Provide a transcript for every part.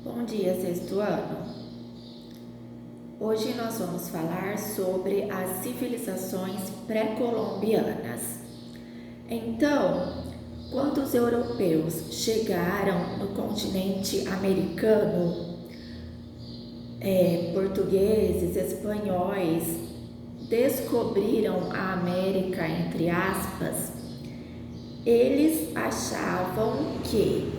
Bom dia, sexto ano. Hoje nós vamos falar sobre as civilizações pré-colombianas. Então, quando os europeus chegaram no continente americano, portugueses, espanhóis, descobriram a América, entre aspas, eles achavam que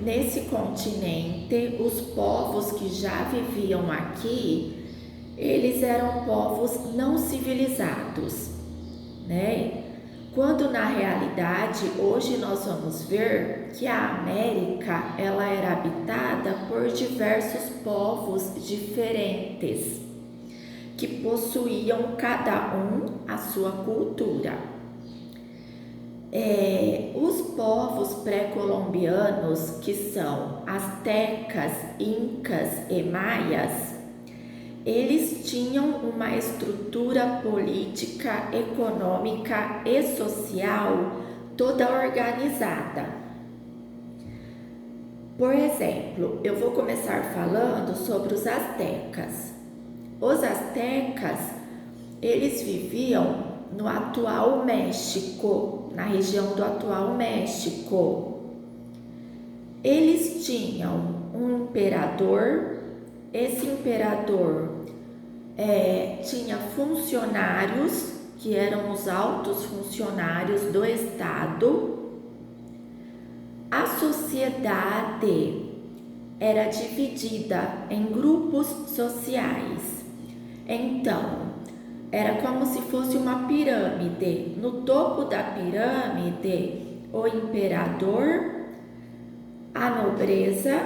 nesse continente, os povos que já viviam aqui, eles eram povos não civilizados, né? Quando na realidade, hoje nós vamos ver que a América, ela era habitada por diversos povos diferentes, que possuíam cada um a sua cultura. Os povos pré-colombianos, que são astecas, incas e maias, eles tinham uma estrutura política, econômica e social toda organizada. Por exemplo, eu vou começar falando sobre os astecas. Os astecas, eles viviam no atual México, na região do atual México. Eles tinham um imperador. Esse imperador tinha funcionários, que eram os altos funcionários do Estado. A sociedade era dividida em grupos sociais. Então, era como se fosse uma pirâmide. No topo da pirâmide, o imperador, a nobreza,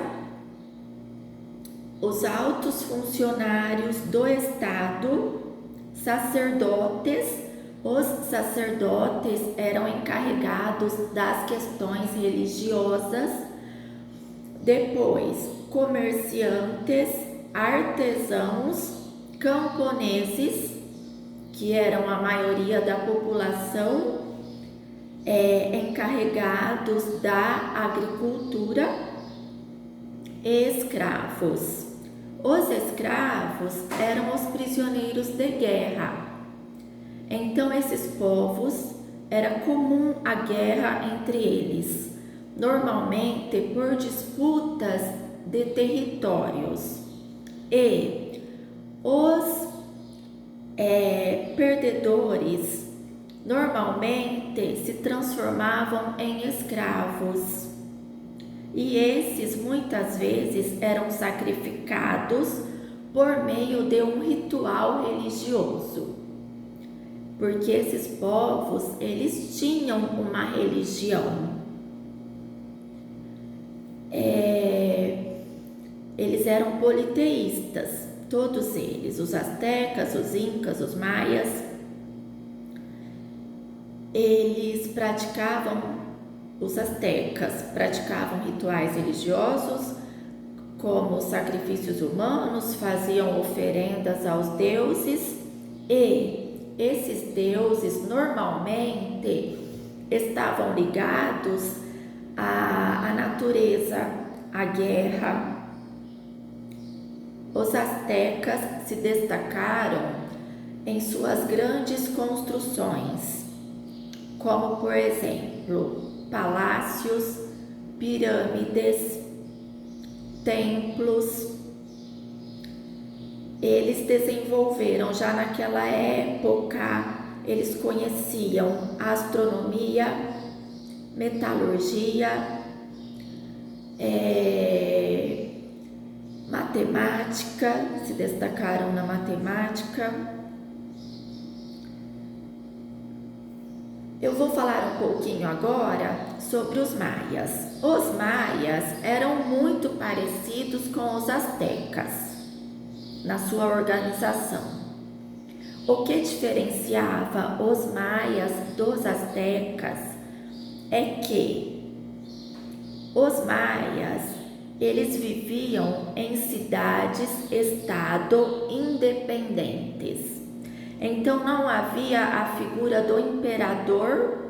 os altos funcionários do Estado, sacerdotes. Os sacerdotes eram encarregados das questões religiosas. Depois, comerciantes, artesãos, camponeses, que eram a maioria da população, encarregados da agricultura, e escravos. Os escravos eram os prisioneiros de guerra. Então, esses povos, era comum a guerra entre eles, normalmente por disputas de territórios. E os perdedores normalmente se transformavam em escravos, e esses muitas vezes eram sacrificados por meio de um ritual religioso, porque esses povos, eles tinham uma religião. Eles eram politeístas, todos eles, os astecas, os incas, os maias. Os astecas praticavam rituais religiosos, como sacrifícios humanos, faziam oferendas aos deuses, e esses deuses normalmente estavam ligados à natureza, à guerra. Os astecas se destacaram em suas grandes construções, como por exemplo, palácios, pirâmides, templos. Eles desenvolveram já naquela época, eles conheciam a astronomia, metalurgia, matemática, se destacaram na matemática. Eu vou falar um pouquinho agora sobre os maias. Os maias eram muito parecidos com os astecas na sua organização. O que diferenciava os maias dos astecas é que os maias, eles viviam em cidades-estado independentes. Então não havia a figura do imperador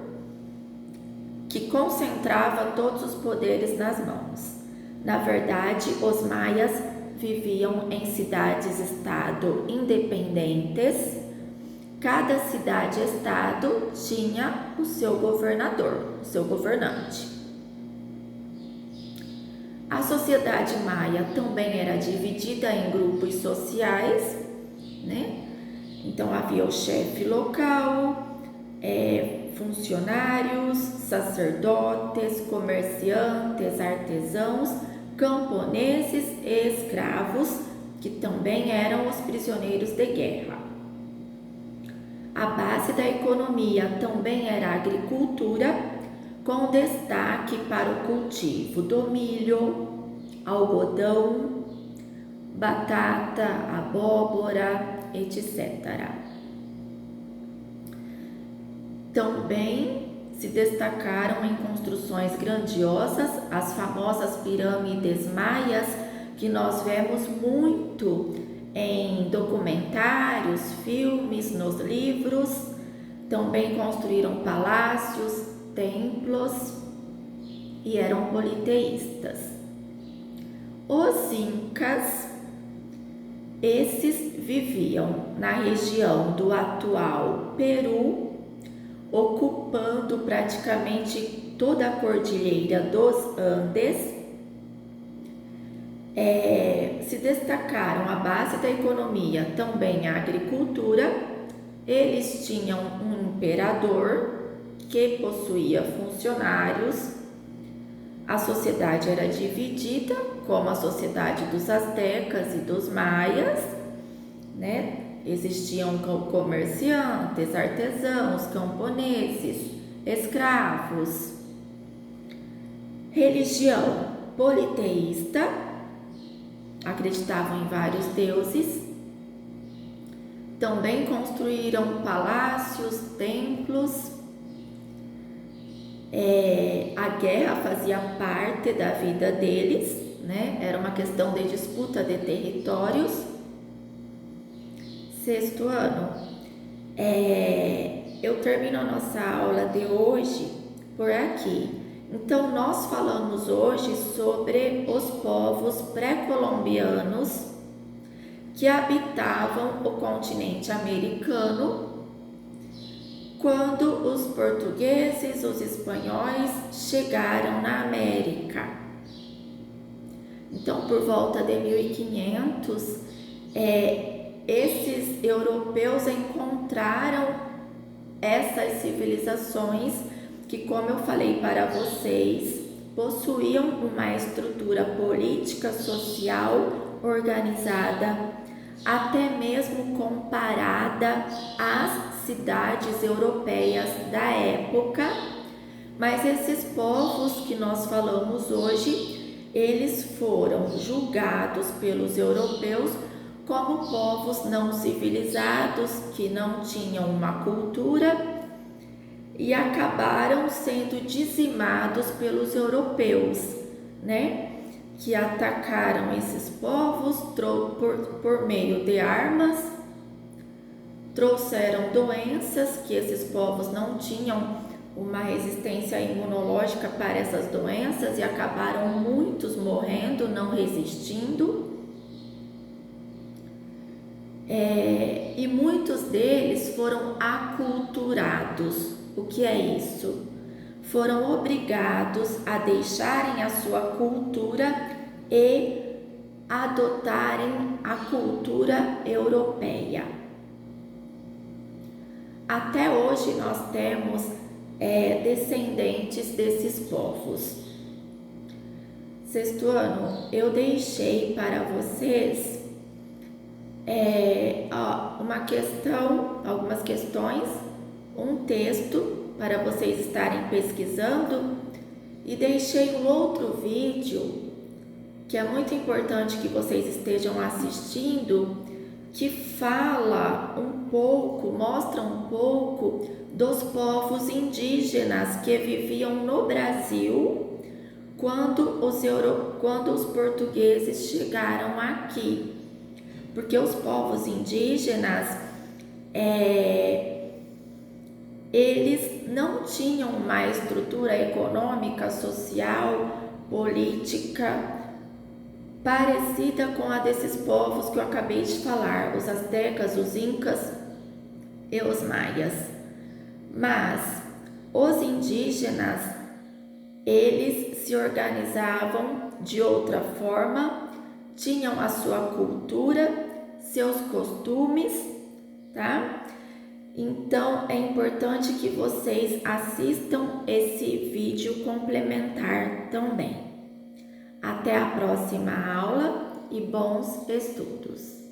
que concentrava todos os poderes nas mãos. Na verdade, os maias viviam em cidades-estado independentes. Cada cidade-estado tinha o seu governador, o seu governante. A sociedade maia também era dividida em grupos sociais, né? Então havia o chefe local, funcionários, sacerdotes, comerciantes, artesãos, camponeses e escravos, que também eram os prisioneiros de guerra. A base da economia também era a agricultura, com destaque para o cultivo do milho, algodão, batata, abóbora, etc. Também se destacaram em construções grandiosas as famosas pirâmides maias, que nós vemos muito em documentários, filmes, nos livros. Também construíram palácios, templos e eram politeístas. Os incas, esses viviam na região do atual Peru, ocupando praticamente toda a cordilheira dos Andes. Se destacaram a base da economia, também a agricultura. Eles tinham um imperador que possuía funcionários. A sociedade era dividida, como a sociedade dos astecas e dos maias, né? Existiam comerciantes, artesãos, camponeses, escravos. Religião politeísta, acreditavam em vários deuses. Também construíram palácios, templos. A guerra fazia parte da vida deles, né? Era uma questão de disputa de territórios. Sexto ano, eu termino a nossa aula de hoje por aqui. Então, nós falamos hoje sobre os povos pré-colombianos que habitavam o continente americano quando os portugueses, os espanhóis chegaram na América. Então, por volta de 1500, esses europeus encontraram essas civilizações que, como eu falei para vocês, possuíam uma estrutura política, social, organizada, até mesmo comparada às cidades europeias da época. Mas esses povos que nós falamos hoje, eles foram julgados pelos europeus como povos não civilizados, que não tinham uma cultura, e acabaram sendo dizimados pelos europeus, né? Que atacaram esses povos por meio de armas, trouxeram doenças, que esses povos não tinham uma resistência imunológica para essas doenças, e acabaram muitos morrendo, não resistindo. E muitos deles foram aculturados. O que é isso? Foram obrigados a deixarem a sua cultura e adotarem a cultura europeia. Até hoje nós temos descendentes desses povos. Sexto ano, eu deixei para vocês algumas questões, um texto para vocês estarem pesquisando, e deixei um outro vídeo que é muito importante que vocês estejam assistindo, que fala um pouco, mostra um pouco dos povos indígenas que viviam no Brasil quando os portugueses chegaram aqui. Porque os povos indígenas, eles não tinham uma estrutura econômica, social, política parecida com a desses povos que eu acabei de falar, os astecas, os incas e os maias. Mas os indígenas, eles se organizavam de outra forma, tinham a sua cultura, seus costumes, tá? Então é importante que vocês assistam esse vídeo complementar também. Até a próxima aula e bons estudos!